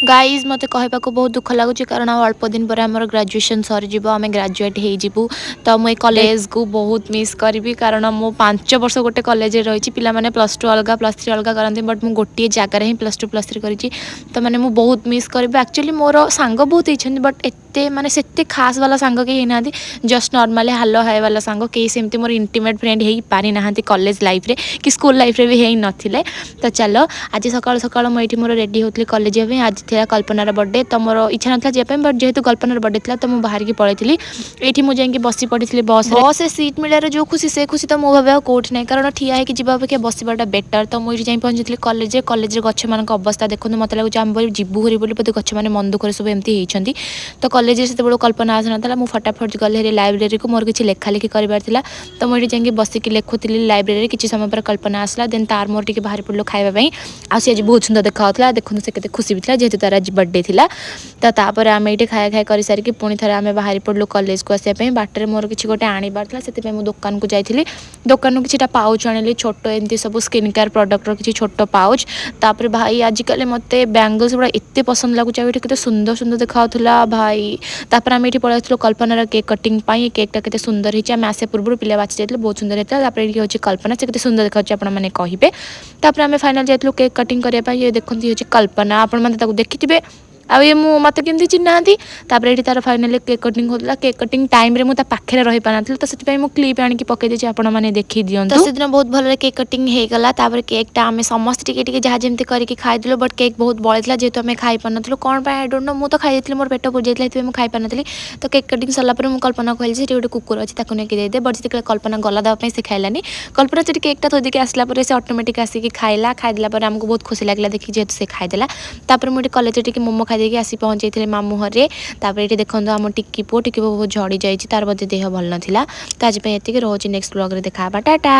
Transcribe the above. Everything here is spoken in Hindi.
गाइज मत कहवा बहुत दुख लगुच कारण अल्प दिन पर आम ग्राजुएसन सरीज आम ग्राजुएट हो तो मुझे कॉलेज को बहुत मिस करी कारण मु 5 वर्ष गोटे कॉलेज रही पिला प्लस टू अलग प्लस थ्री अलग करते बट मुझे गोटे जगार ही प्लस टू प्लस थ्री करी तो मैंने मुझे बहुत मिस करी एक्चुअली मोर सांग बहुत होती बट एते माने सेते खास वाला सांग कहीं ना जस्ट नॉर्मली हालो हाय वाला सांग कहीं सेमती मोर इंटीमेट फ्रेंड हो पारि ना कॉलेज लाइफ रे कि स्कूल लाइफ रे भी है नथिले। तो चलो आज सकाल सकाल मुझे मोर रेडी होती कॉलेज आज थी कल्पनार बर्थडे तो मोर इच्छा ना जावाई बट जेहेतु कल्पनार बर्थडे था तो मुझे बाहर की पड़े ये मुझे बसी पड़ी बस बस सीट मिलार जो खुशी से खुशी तो मुझे भाव कौट ना कारण ठिया होगी जावा अपेक्षा बसवाटा बेटर तो मुझे जाई पहुँची कॉलेज कॉलेज गछ मान अवस्था देखो मत लगे आम जीवु हरी बोली गछ मैंने मन दुखर सब एमती होती तो कॉलेज से कल्पना आसना मुझे फटाफट गली लाइब्रेरी को मोर किसी लेखा लिखि कर तो मुझे जाकि बसिक लिखुली लाइब्रेरी किसी समय पर कल्पना आसला देन तार मोर टे बाहर पड़ो खावाई आज बहुत सुंदर देखा देखो से केते खुशी भी था जेहेतु तार आज बर्थडे थिला तो तापर आम ये खाया खाया कर सारिकी पुणी थे आम बाहर पड़लु कॉलेज को आसापी बाटर मोर किसी गोटे आनबार था से मुझे दुकान को जाइली दुकान किसी पाउच आनी छोट एमती सब स्किन केयर प्रोडक्टर किसी छोट पाउच तापर भाई आजिकल मत बैंगल्स गुड़ा एत पसंद लगुच के सुंदर सुंदर देखा भाई तापर आम ये पलू कल्पनार केक कटिंग केकटा के सुंदर होती आम आसे पूर्व पिला बाची जाते बहुत सुंदर होता है ये हूँ कल्पना से केते सुंदर देखा आपने कहे तापर आम फाइनाल जाइलु केक कटिंग करने ये देखते ये कल्पना आपण मैंने देखिथे आ ये मत केमती चिन्ह ये तार फाइनाली केक कटिंग होता केक कटिंग टाइम मुझे पाखे रही पार तो से क्लीप आनी पकई देती आपने देखी दिखाँ तो से बहुत भल केक कटिंग होगला केकटा आम समस्त जहाँ जमी करके खाईदेलु बट केक बहुत बड़ी जेहतु आम खाई पार नु कौन आई डोंट नो मुझे खाई मोर पेट पुरी जाता मुझे खाई पार नी तो केक कटिंग सरला मुझे कल्पना कहली से गोटे कुकुर अच्छी नहीं दे बट जो कल्पना गला देवाई से खाइलानी कल्पना से केकटा थोदिक आसला से ऑटोमेटिक आसिक खाइला खाईदेला आमको बहुत खुशी लगे देखिए जेहतु से खाईदेला मुझे कॉलेज टे मोमो खाई आसी पहुँचे मामू घरे ये देखो आम टिक्की पुओ बहुत झड़ी जाइए तार बोधे देह भल नाला तो आज ये रोचे नेक्स्ट ब्लॉग रे देखा टाटा।